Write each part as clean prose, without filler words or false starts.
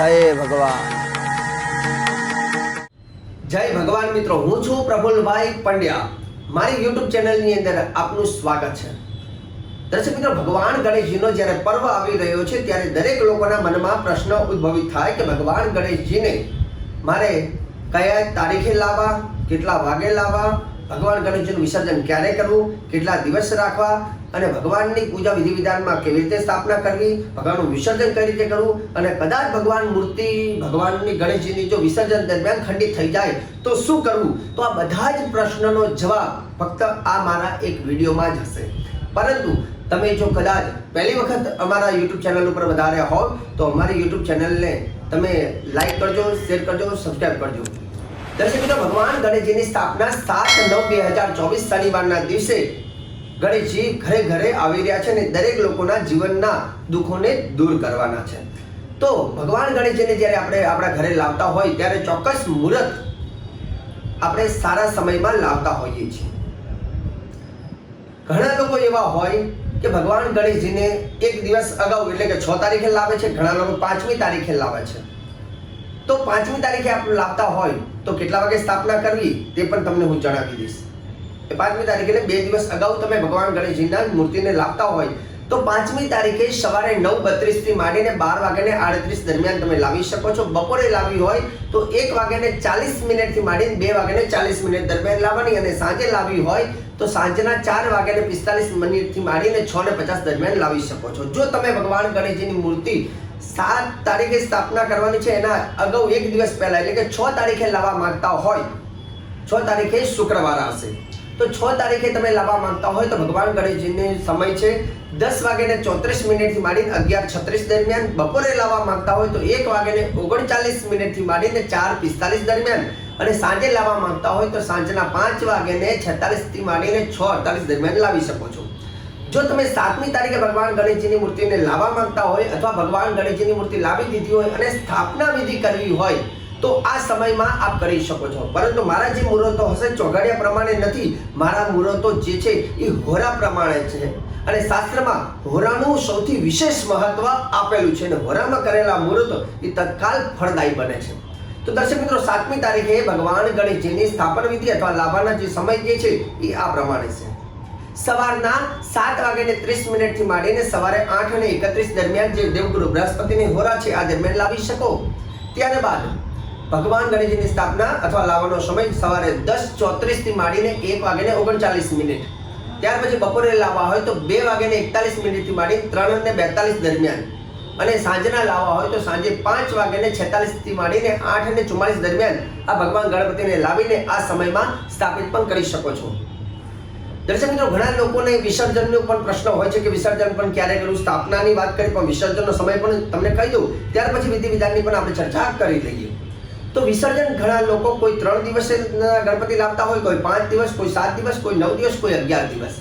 जय भगवान। જય ભગવાન મિત્રો, હું છું પ્રફુલ્લભાઈ પંડ્યા। મારી YouTube ચેનલની અંદર આપનું સ્વાગત છે। દર્શક મિત્રો, ભગવાન ગણેશજીનો જ્યારે પર્વ આવી રહ્યો છે ત્યારે દરેક લોકોના મનમાં પ્રશ્ન ઉદ્ભવિત થાય કે ભગવાન ગણેશજીને મારે કયા તારીખે લાવવા, કેટલા વાગે લાવવા, ભગવાન ગણેશજીનું વિસર્જન ક્યારે કરવું, કેટલા દિવસ રાખવા અને ભગવાનની પૂજા વિધિ વિધાનમાં કેવી રીતે સ્થાપના કરવી, ભગવાનનું વિસર્જન કઈ રીતે કરવું અને કદાચ ભગવાનની ગણેશજીની જો વિસર્જન દરમિયાન ખંડિત થઈ જાય તો શું કરવું, તો આ બધા જ પ્રશ્નનો જવાબ ફક્ત આ મારા એક વિડીયોમાં જ હશે। પરંતુ તમે જો કદાચ પહેલી વખત અમારા YouTube ચેનલ ઉપર વધાર્યા હોવ તો અમારી YouTube ચેનલને તમે લાઈક કરજો, શેર કરજો, સબસ્ક્રાઇબ કરજો। દર્શક મિત્રો, ભગવાન ગણેશજીની સ્થાપના 7/9/2024 શનિવારના દિવસે ગણેશજી ઘરે ઘરે આવી રહ્યા છે અને દરેક લોકોના જીવનના દુઃખોને દૂર કરવાના છે। તો ભગવાન ગણેશજીને જ્યારે આપણે આપણા ઘરે લાવતા હોય ત્યારે ચોક્કસ મુહૂર્ત આપણે સારા સમયમાં લાવતા હોઈએ છીએ। ઘણા લોકો એવા હોય કે ભગવાન ગણેશજીને એક દિવસ અગાઉ એટલે કે 6 તારીખે લાવે છે, ઘણા લોકો 5મી તારીખે લાવે છે। તો 5મી તારીખે આપણે લાવતા હોય તો કેટલા વાગે સ્થાપના કરવી તે પણ તમને હું જણાવી દઈશ। 5મી તારીખે એટલે 2 દિવસ અગાઉ તમે ભગવાન ગણેશજીના મૂર્તિને લાવતા હોય તો 5મી તારીખે સવારે 9:32 થી માંડીને 12:38 દરમિયાન તમે લાવી શકો છો। બપોરે લાવી હોય તો 1:40 થી માંડીને 2:40 દરમિયાન લાવવાની અને સાંજે લાવી હોય તો સાંજના 4:45 થી માંડીને 6:50 દરમિયાન લાવી શકો છો। જો તમે ભગવાન ગણેશજીની મૂર્તિ 7 તારીખે સ્થાપના કરવાની છે એના અગાઉ એક દિવસ પહેલા એટલે કે 6 તારીખે લાવવા માંગતા હોય, 6 તારીખે શુક્રવાર આવશે તો 6 તારીખે તમે લાવવા માંગતા હોય તો ભગવાન ગણેશજીનો સમય છે 10:34 થી માંડીને 11:36 દરમિયાન। બપોરે લાવવા માંગતા હોય તો 1:39 થી માંડીને 4:45 દરમિયાન અને સાંજે લાવવા માંગતા હોય તો સાંજના 5:46 થી માંડીને 6:48 દરમિયાન લાવી શકો છો। જો તમે 7મી તારીખે ભગવાન ગણેશજીની મૂર્તિને લાવવા માંગતા હોય અથવા ભગવાન ગણેશજીની મૂર્તિ લાવી દીધી હોય અને સ્થાપના વિધિ કરવી હોય તો આ સમયમાં આપ કરી શકો છો। પરંતુ મારા જે મુહૂર્તો હશે ચોઘડિયા પ્રમાણે નથી, મારા મુહૂર્તો જે છે એ હોરા પ્રમાણે છે અને શાસ્ત્રમાં હોરાનું સૌથી વિશેષ મહત્વ આપેલું છે અને હોરામાં કરેલા મુહૂર્તો એ તત્કાલ ફળદાયી બને છે। તો દર્શક મિત્રો, 7મી તારીખે ભગવાન ગણેશજીની સ્થાપન વિધિ અથવા લાવવાના જે સમય જે છે એ આ પ્રમાણે છે। સવારના 7:30 થી માંડીને સવારે 8:31 દરમિયાન જે દેવગુરુ બૃહસ્પતિની હોરા છે આ દરમિયાન લાવી શકો। ત્યારબાદ ભગવાન ગણેશજીની સ્થાપના અથવા લાવવાનો સમય સવારે 10:34 થી માંડીને 1:39। ત્યાર પછી બપોરે લાવવા હોય તો 2:41 થી માંડીને 3:42 દરમિયાન અને સાંજના લાવવા હોય તો સાંજે 5:46 થી માંડીને 8:44 દરમિયાન આ ભગવાન ગણપતિને લાવીને આ સમયમાં સ્થાપિત પણ કરી શકો છો। દર્શક મિત્રો, ઘણા લોકોને વિસર્જનનો પણ પ્રશ્ન હોય છે કે વિસર્જન પણ ક્યારે કરવું, સ્થાપનાની વાત કરી પણ વિસર્જનનો સમય પણ તમને કહી દઉં, ત્યાર પછી વિધિ વિધાનની પણ આપણે ચર્ચા કરી લઈએ। તો વિસર્જન ઘણા લોકો કોઈ 3 દિવસે ગણપતિ લાવતા હોય, કોઈ 5 દિવસ, કોઈ 7 દિવસ, કોઈ 9 દિવસ, કોઈ 11 દિવસ।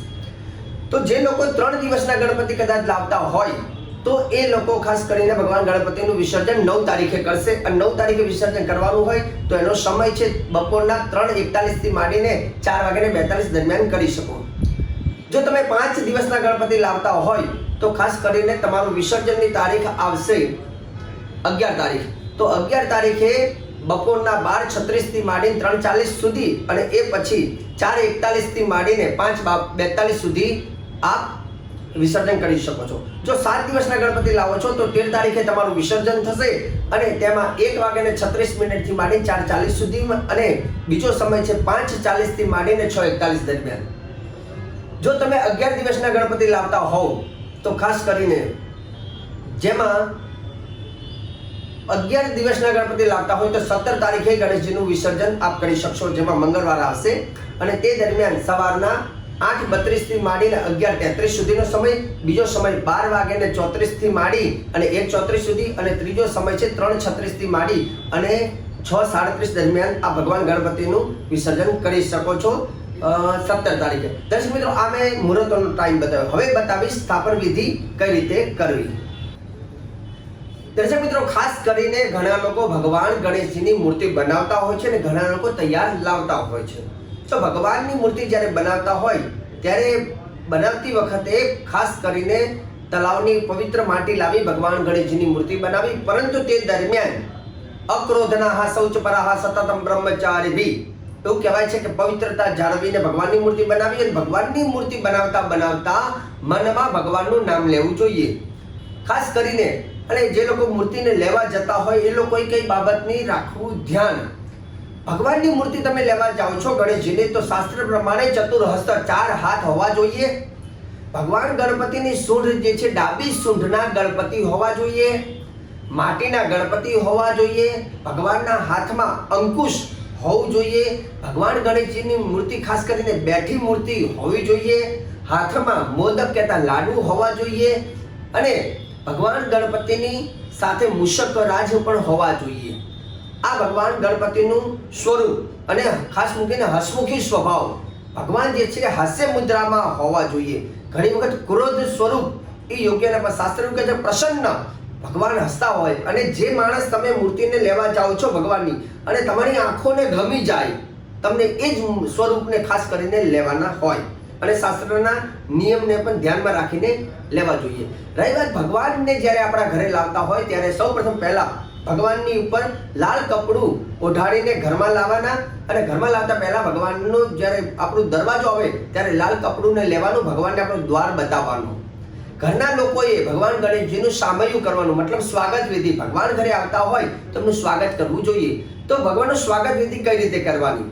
તો જે લોકો 3 દિવસના ગણપતિ કદાચ લાવતા હોય તો એ લોકો ખાસ કરીને ભગવાન ગણપતિનું વિસર્જન 9 તારીખે કરશે અને 9 તારીખે વિસર્જન કરવાનું હોય તો એનો સમય છે બપોરના 3:41 થી માંડીને 4:42 દરમિયાન કરી શકો। જો તમે 5 દિવસના ગણપતિ લાવતા હોય તો ખાસ કરીને તમારું વિસર્જનની તારીખ આવશે 11 તારીખ। તો 11 તારીખે બપોરના 12:36 થી માંડીને 3:40 સુધી અને એ પછી 4:41 થી માંડીને 5:42 સુધી આપ વિસર્જન કરી શકો છો। જો 7 દિવસના ગણપતિ લાવો છો તો 13 તારીખે તમારું વિસર્જન થશે અને તેમાં 1:36 થી માંડીને 4:40 સુધી અને બીજો સમય છે 5:40 થી માંડીને 6:41 દરમિયાન। જો તમે 11 દિવસના ગણપતિ લાવતા હોવ તો ખાસ કરીને જેમાં 11 દિવસના ગણપતિ લાવતા હોય તો 17 તારીખે ગણેશજીનું વિસર્જન આપ કરી શકશો, જેમાં મંગળવાર આવશે અને તે દરમિયાન સવારના 8:32 થી માંડીને 11:33 સુધીનો સમય, બીજો સમય 12:34 થી માંડી અને 1:34 સુધી અને ત્રીજો સમય છે 3:36 થી માંડી અને 6:37 દરમિયાન આ ભગવાન ગણપતિનું વિસર્જન કરી શકો છો 17 તારીખે। દર્શક મિત્રો, આ મેં મુહૂર્તોનો ટાઈમ બતાવ્યો, હવે બતાવીશ સ્થાપન વિધિ કઈ રીતે કરવી। દર્શક મિત્રો, ખાસ કરીને ઘણા લોકો ભગવાન ગણેશજીની મૂર્તિ બનાવતા હોય છે અને ઘણા લોકો તૈયાર લાવતા હોય છે। તો ભગવાનની મૂર્તિ જ્યારે બનાવતા હોય ત્યારે બનાવતી વખતે ખાસ કરીને તલાવની પવિત્ર માટી લાવી ભગવાન ગણેશજીની મૂર્તિ બનાવી, પરંતુ તે દરમિયાન અક્રોધનાહ શૌચ પરાહ સતતમ બ્રહ્મચારિભી, એવું કહેવાય છે કે પવિત્રતા જાળવીને ભગવાનની મૂર્તિ બનાવી, અને ભગવાનની મૂર્તિ બનાવતા બનાવતા મનમાં ભગવાનનું નામ લેવું જોઈએ. ખાસ કરીને અને જે લોકો મૂર્તિને લેવા જતા હોય એ લોકોએ કઈ બાબતની રાખવું ધ્યાન. ભગવાનની મૂર્તિ તમે લેવા જાઓ છો ગણેશજીની, તો શાસ્ત્ર પ્રમાણે ચતુર્હસ્ત 4 હાથ હોવા જોઈએ. ભગવાન ગણપતિની સૂંઢ જે છે ડાબી સૂંઢના ગણપતિ હોવા જોઈએ, માટીના ગણપતિ હોવા જોઈએ, ભગવાનના હાથમાં અંકુશ હોવું જોઈએ, ભગવાન ગણેશજીની મૂર્તિ ખાસ કરીને બેઠી મૂર્તિ હોવી જોઈએ, હાથમાં મોદક કહેતા લાડુ હોવા જોઈએ, અને ભગવાન ગણપતિની સાથે મૂષક રાજ પણ હોવા જોઈએ. આ ભગવાન ગણપતિનું સ્વરૂપ, અને ખાસ મૂકીને હસમુખી સ્વભાવ, ભગવાન જે છે હાસ્ય મુદ્રામાં હોવા જોઈએ. ઘણી વખત ક્રોધ સ્વરૂપ એ યોગ્ય નથી. શાસ્ત્ર કહે છે પ્રસન્ન ભગવાન હસતા હોય, અને જે માણસ તમે મૂર્તિને લેવા જાઓ છો ભગવાનની, અને તમારી આંખોને ગમી જાય, તમને એ જ સ્વરૂપને ખાસ કરીને લેવાના હોય, અને શાસ્ત્રના નિયમને પણ ધ્યાનમાં રાખીને લેવા જોઈએ. રહી વાત ભગવાનને જ્યારે આપણા ઘરે લાવતા હોય ત્યારે સૌપ્રથમ પહેલા ભગવાનની ઉપર લાલ કપડું ઓઢાડીને ઘરમાં લાવવાના, અને ઘરમાં લાવતા પહેલા ભગવાનનો જ્યારે આપણું દરવાજો આવે ત્યારે લાલ કપડુંને લેવાનું, ભગવાનને આપણું દ્વાર બતાવવાનું. ઘરના લોકોએ ભગવાન ગણેશજીનું સામૈયું કરવાનું, મતલબ સ્વાગત વિધિ. ભગવાન ઘરે આવતા હોય તો એમનું સ્વાગત કરવું જોઈએ. તો ભગવાનનું સ્વાગત વિધિ કઈ રીતે કરવાની?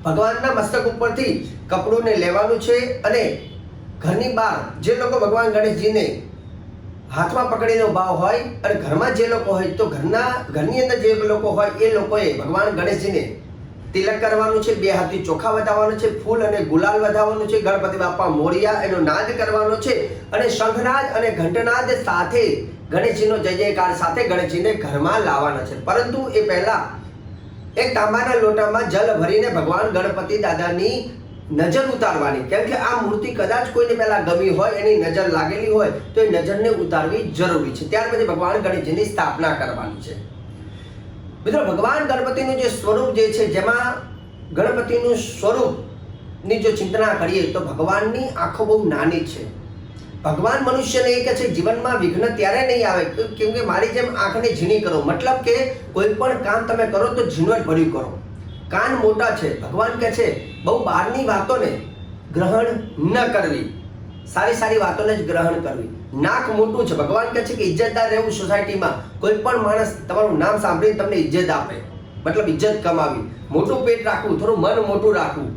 ભગવાનના મસ્તક ઉપરથી કપડુંને લેવાનું છે, અને ઘરની બહાર જે લોકો ભગવાન ગણેશજીને હાથમાં પકડીને ઉભા હોય, અને ઘરમાં જે લોકો હોય તો ઘરની અંદર જે લોકો હોય એ લોકોએ ભગવાન ગણેશજીને તિલક કરવાનું છે, 2 હાથથી ચોખા વધાવવાનું છે, ફૂલ અને ગુલાલ વધાવવાનું છે, ગણપતિ બાપા મોરિયા એનો નાદ કરવાનો છે, અને શંખનાદ અને ઘંટનાદ સાથે ગણેશજીનો જય જયકાર સાથે ગણેશજીને ઘરમાં લાવવાના છે. પરંતુ એ પહેલા એક તાંબાના લોટામાં જલ ભરીને ભગવાન ગણપતિ દાદાની નજર ઉતારવાની. કેમ કે આ મૂર્તિ કદાચ કોઈને પહેલા ગમી હોય, એની નજર લાગેલી હોય તો એ નજરને ઉતારવી જરૂરી છે. ત્યાર પછી ભગવાન ગણેશજીની સ્થાપના કરવાની છે. મિત્રો, ભગવાન ગણપતિનું જે સ્વરૂપ જે છે, જેમાં ગણપતિનું સ્વરૂપની જો ચિંતના કરીએ તો ભગવાનની આંખો બહુ નાની છે. ભગવાન મનુષ્યને એ કહે છે જીવનમાં વિઘ્ન ત્યારે નહીં આવે કેમ કે મારી જેમ આંખને ઝીણી કરો. મતલબ કે કોઈ પણ કામ તમે કરો તો ઝીણવટ ભર્યું કરો. કાન મોટા છે, ભગવાન કહે છે બહુ બહારની વાતોને ગ્રહણ ન કરવી, સારી વાતોને જ ગ્રહણ કરવી. નાક મોટું છે, ભગવાન કહે છે કે ઇજ્જતદાર રહેવું સોસાયટીમાં. કોઈ પણ માણસ તમારું નામ સાંભળીને તમને ઇજ્જત આપે, મતલબ ઇજ્જત કમાવી. મોટું પેટ રાખવું, થોડું મન મોટું રાખવું.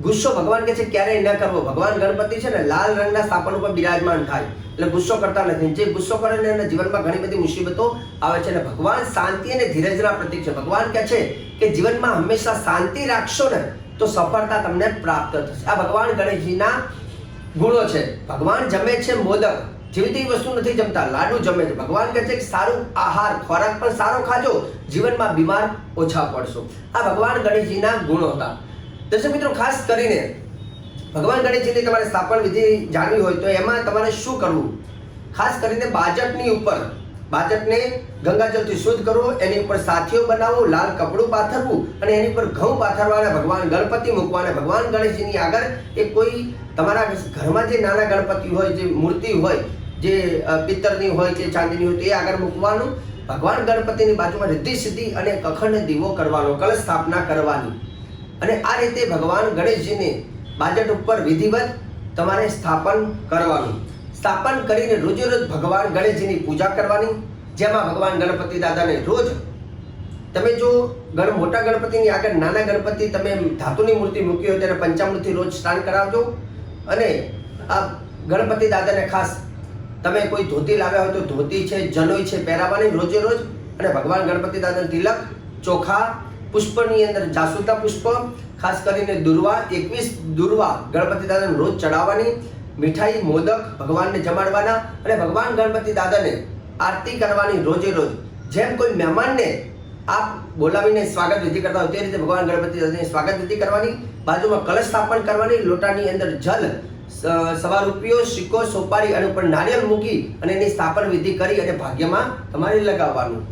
ગુસ્સો ભગવાન કહે છે ક્યારેય ન કરવો. ભગવાન ગણપતિ છે ને લાલ રંગના સ્થાપન ઉપર બિરાજમાન થાય એટલે ગુસ્સો કરતા નથી. જે ગુસ્સો કરે ને એના જીવનમાં ઘણી બધી મુસીબતો આવે છે. અને ભગવાન શાંતિ અને ધીરજના પ્રતીક છે. ભગવાન કહે છે કે જીવનમાં હંમેશા શાંતિ રાખશો ને તો સફળતા તમને પ્રાપ્ત થશે. આ ભગવાન ગણેશજીના ગુણો છે. ભગવાન જમે છે મોદક, જેવી તેવી વસ્તુ નથી જમતા, લાડુ જમે છે. ભગવાન કહે છે કે સારું આહાર, ખોરાક પણ સારો ખાજો, જીવનમાં બીમાર ઓછા પડશો. આ ભગવાન ગણેશજીના ગુણો હતા. દર્શક મિત્રો, ખાસ કરીને ભગવાન ગણેશજીની તમારે સ્થાપન વિધિ જાણવી હોય તો એમાં તમારે શું કરવું? ખાસ કરીને બાજટની ઉપર, બાજટને ગંગાજળથી શુદ્ધ કરવો, એની ઉપર સાથીઓ બનાવવો, લાલ કપડું પાથરવું, અને એની ઉપર ઘઉં પાથરવાના, ભગવાન ગણપતિ મૂકવાના. ભગવાન ગણેશજીની આગળ એ કોઈ તમારા ઘરમાં જે નાના ગણપતિ હોય, જે મૂર્તિ હોય, જે પિત્તળની હોય કે ચાંદીની હોય, તો એ આગળ મૂકવાનું. ભગવાન ગણપતિની બાજુમાં રિદ્ધિ સિદ્ધિ અને અખંડ દીવો કરવાનો, કલશ સ્થાપના કરવાની. અને આ રીતે ભગવાન ગણેશજીને બાજટ ઉપર વિધિવત તમારે સ્થાપન કરવાનું. સ્થાપન કરીને રોજે રોજ ભગવાન ગણેશજીની પૂજા કરવાની, જેમાં ભગવાન ગણપતિ દાદાને રોજ તમે જો મોટા ગણપતિની આગળ નાના ગણપતિ તમે ધાતુની મૂર્તિ મૂકી હોય ત્યારે પંચામૃતથી રોજ સ્નાન કરાવજો. અને આ ગણપતિ દાદાને ખાસ તમે કોઈ ધોતી લાવ્યા હોય તો ધોતી છે, જનોઈ છે પહેરાવવાની રોજે રોજ. અને ભગવાન ગણપતિ દાદાને તિલક, ચોખા, પુષ્પની અંદર જાસૂદના પુષ્પ, ખાસ કરીને દુર્વા, 21 દુર્વા ગણપતિ દાદાને રોજ ચડાવવાની. મીઠાઈ, મોદક ભગવાનને જમાડવાના. અને ભગવાન ગણપતિ દાદાને આરતી કરવાની રોજે રોજ. જેમ કોઈ મહેમાનને આપ બોલાવીને સ્વાગત વિધિ કરતા હોય તે રીતે ભગવાન ગણપતિ દાદાની સ્વાગત વિધિ કરવાની. બાજુમાં કલશ સ્થાપન કરવાની, લોટાની અંદર જલ, 1.25 રૂપિયો, સિક્કો, સોપારી અને ઉપર નારિયેળ મૂકી અને એની સ્થાપન વિધિ કરી અને ભાગ્યમાં તમારે લગાવવાનું.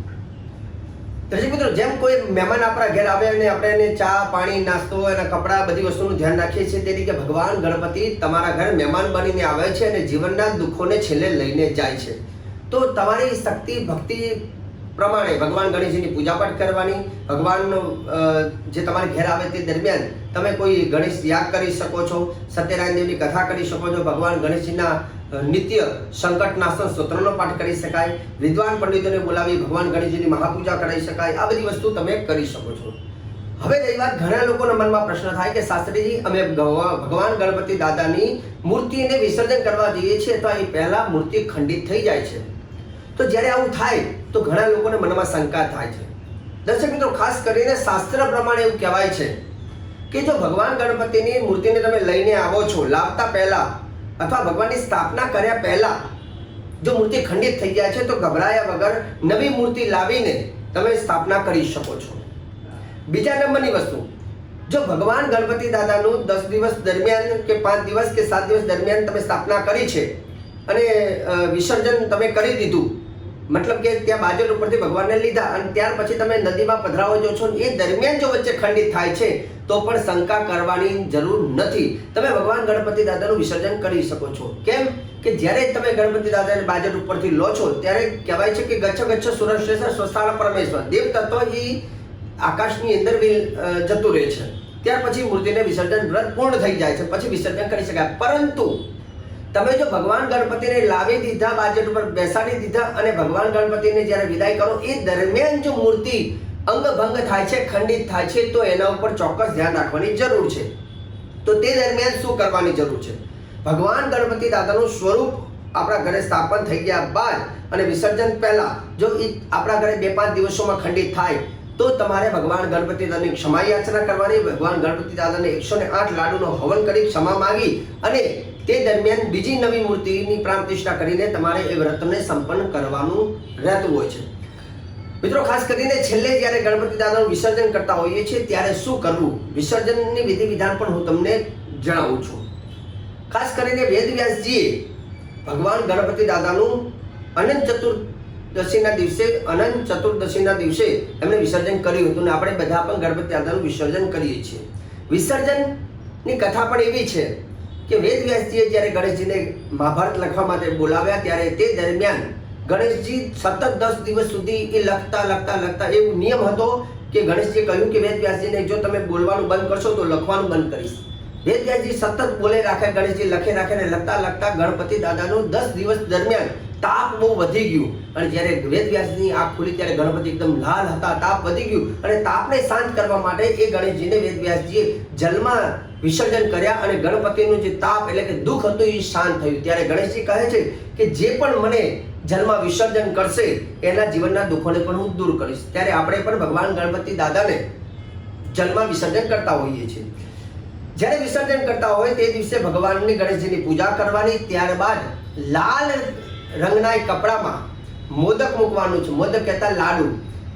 દર્શક મિત્રો, જેમ કોઈ મહેમાન આપણા ઘેર આવે અને આપણે એને ચા પાણી નાસ્તો અને કપડાં બધી વસ્તુનું ધ્યાન રાખીએ છીએ, તે રીતે ભગવાન ગણપતિ તમારા ઘરે મહેમાન બનીને આવે છે અને જીવનના દુઃખોને છેલ્લે લઈને જાય છે. તો તમારી શક્તિ ભક્તિ પ્રમાણે ભગવાન ગણેશજીની પૂજાપાઠ કરવાની. ભગવાનનો જે તમારે ઘેર આવે તે દરમિયાન તમે કોઈ ગણેશ યાગ કરી શકો છો, સત્યનારાયણ દેવની કથા કરી શકો છો, ભગવાન ગણેશજીના નિત્ય સંકટનાશન સ્તોત્રનો પાઠ કરી શકાય, વિદ્વાન પંડિતોને બોલાવી ભગવાન ગણેશજીની મહાપૂજા કરાવી શકાય. આ બધી વસ્તુ તમે કરી શકો છો. હવે રહી વાત, ઘણા લોકોના મનમાં પ્રશ્ન થાય કે શાસ્ત્રીજી, અમે ભગવાન ગણપતિ દાદાની મૂર્તિને વિસર્જન કરવા જઈએ છીએ તો એ પહેલા મૂર્તિ ખંડિત થઈ જાય છે. તો જ્યારે આવું થાય તો ઘણા લોકોને મનમાં શંકા થાય છે. દર્શક મિત્રો, ખાસ કરીને શાસ્ત્ર પ્રમાણે એવું કહેવાય છે કે જો ભગવાન ગણપતિની મૂર્તિને તમે લઈને આવો છો, લાવતા પહેલા અથવા ભગવાનની સ્થાપના કર્યા પહેલા જો મૂર્તિ ખંડિત થઈ જાય છે તો ગભરાયા વગર નવી મૂર્તિ લાવીને તમે સ્થાપના કરી શકો છો. બીજા નંબરની વસ્તુ, જો ભગવાન ગણપતિ દાદાનું 10 દિવસ દરમિયાન કે 5 દિવસ કે 7 દિવસ દરમિયાન તમે સ્થાપના કરી છે અને વિસર્જન તમે કરી દીધું, મતલબ કે ત્યાં બાજુ ઉપરથી ભગવાનને લીધા અને ત્યાર પછી તમે નદીમાં પધરાવો જો છો, એ દરમિયાન જો વચ્ચે ખંડિત થાય છે તો પણ શંકા કરવાની જરૂર નથી. તમે ભગવાન ગણપતિ દાદાનું વિસર્જન કરી શકો છો. કેમ કે જ્યારે તમે ગણપતિ દાદાને બાજુ ઉપરથી લો છો ત્યારે કહેવાય છે કે ગચ્છ ગચ્છ સુરશ્રેષ્ઠ સ્વસ્થાન પરમેશ્વર, દેવ તત્વ એ આકાશની અંદર જતું રહે છે. ત્યાર પછી મૂર્તિને વિસર્જન વ્રત પૂર્ણ થઈ જાય છે, પછી વિસર્જન કરી શકાય. પરંતુ તમે જો ભગવાન ગણપતિને લાવી દીધા, બાજટ ઉપર બેસાડી દીધા અને ભગવાન ગણપતિને જ્યારે વિદાય કરો એ દરમિયાન જો મૂર્તિ અંગભંગ થાય છે, ખંડિત થાય છે, તો એના ઉપર ચોક્કસ ધ્યાન રાખવાની જરૂર છે. તો તે દરમિયાન શું કરવાની જરૂર છે? ભગવાન ગણપતિ દાદાનું સ્વરૂપ આપણા ઘરે સ્થાપન થઈ ગયા બાદ અને વિસર્જન પહેલા જો એ આપણા ઘરે 2-5 દિવસોમાં ખંડિત થાય તો તમારે ભગવાન ગણપતિ દાદાની ક્ષમા યાચના કરવાની. ભગવાન ગણપતિ દાદાને 108 લાડુનો હવન કરી ક્ષમા માંગી અને તે દરમિયાન બીજી નવી મૂર્તિની પ્રાણ પ્રતિષ્ઠા કરીને તમારે એ વ્રતને સંપન્ન કરવાનું રહેતું હોય છે. મિત્રો, ખાસ કરીને છેલ્લે જ્યારે ગણપતિ દાદાનું વિસર્જન કરતા હોઈએ છીએ ત્યારે શું કરવું, વિસર્જનની વિધિ વિધાન પણ હું તમને જણાવું છું. ખાસ કરીને વેદવ્યાસજીએ ભગવાન ગણપતિ દાદાનું અનંત ચતુર્દશીના દિવસે એમણે વિસર્જન કર્યું હતું અને આપણે બધા પણ ગણપતિ દાદાનું વિસર્જન કરીએ છીએ. વિસર્જનની કથા પણ એવી છે કે વેદવ્યાસજીએ જ્યારે ગણેશજીને મહાભારત લખવા માટે બોલાવ્યા ત્યારે તે દરમિયાન ગણેશજી સતત 10 દિવસ સુધી એ લખતા એવું નિયમ હતો કે ગણેશજીએ કહ્યું કે વેદવ્યાસજીને જો તમે બોલવાનું બંધ કરશો તો લખવાનું બંધ કરીશ. વેદવ્યાસજી સતત બોલે રાખે, ગણેશજી લખે રાખે ને લખતા ગણપતિ દાદાનું 10 દિવસ દરમિયાન તાપ બહુ વધી ગયું અને જ્યારે વેદવ્યાસની આંખ ખુલી ત્યારે ગણપતિ એકદમ લાલ હતા, તાપ વધી ગયું અને તાપને શાંત કરવા માટે એ ગણેશજીને વેદવ્યાસજીએ જલમાં વિસર્જન કર્યા અને ગણપતિનું જે તાપ એટલે કે દુઃખ હતું એ શાંત થયું. ત્યારે ગણેશજી કહે છે કે જે પણ મને જલમાં વિસર્જન કરશે એના જીવનના દુઃખોને પણ હું દૂર કરીશ. ત્યારે આપણે પણ ભગવાન ગણપતિ દાદાને જલમાં વિસર્જન કરતા હોઈએ છીએ. જ્યારે વિસર્જન કરતા હોય તે દિવસે ભગવાનની ગણેશજીની પૂજા કરવાની. ત્યારબાદ લાલ રંગના કપડામાં મોદક મૂકવાનું છે, મોદક કહેતા લાડુ,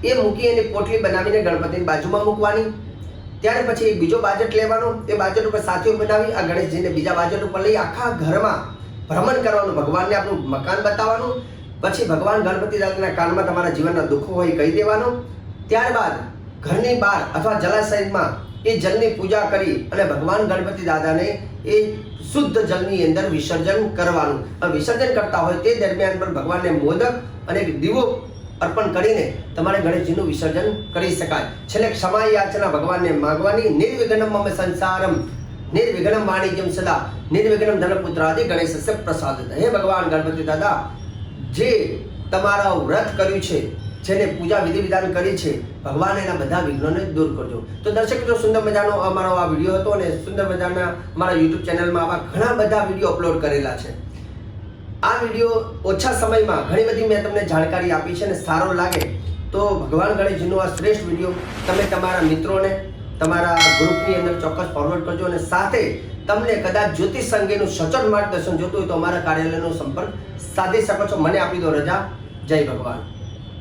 એ મૂકી એની પોટલી બનાવીને ગણપતિની બાજુમાં મૂકવાની. ત્યાર પછી બીજો બાજટ લેવાનો, તે બાજટ ઉપર સાથીઓ બનાવી આ ગણેશજીને બીજા બાજટ ઉપર લઈ આખા ઘરમાં ભ્રમણ કરવાનું, ભગવાનને આપણું મકાન બતાવવાનું. પછી ભગવાન ગણપતિ દાદાના કાનમાં તમારા જીવનના દુઃખો હોય કહી દેવાનું. ત્યારબાદ ઘરની બહાર અથવા જલાશયમાં એ જલની પૂજા કરી અને ભગવાન ગણપતિ દાદાને એ શુદ્ધ જલની અંદર વિસર્જન કરવાનું. વિસર્જન કરતા હોય તે દરમિયાન પણ ભગવાનને મોદક અને દીવો અર્પણ કરીને તમારે ગણેશજીનું વિસર્જન કરી શકાય. છેલ્લે ક્ષમા યાચના ભગવાનને માંગવાની. નિર્વિઘ્નમ મમ સંસારમ નિર્વિઘ્નમ વાણિજ્યમ સદા નિર્વિઘ્નમ ધનપુત્રાદિ ગણેશસ્ય પ્રસાદ. હે ભગવાન ગણપતિ દાદા, જે તમારા વ્રત કર્યું છે, જેને પૂજા વિધિ વિધાન કરી છે, ભગવાન એના બધા વિઘ્નોને દૂર કરજો. તો દર્શક મિત્રો, સુંદર મજાનો અમારો આ વિડીયો હતો અને સુંદર મજાના અમારા યુટ્યુબ ચેનલમાં આવા ઘણા બધા વિડીયો અપલોડ કરેલા છે. આ વિડીયો ઓછા સમયમાં ઘણી બધી મેં તમને જાણકારી આપી છે અને સારો લાગે તો ભગવાન ગણેશજીનો આ શ્રેષ્ઠ વિડીયો તમે તમારા મિત્રોને તમારા ગ્રુપની અંદર ચોક્કસ ફોરવર્ડ કરજો અને સાથે તમને કદાચ જ્યોતિષ અંગેનું સચોટ માર્ગદર્શન જોતું હોય તો અમારા કાર્યાલયનો સંપર્ક સાધી શકો છો. મને આપી દો રજા. જય ભગવાન.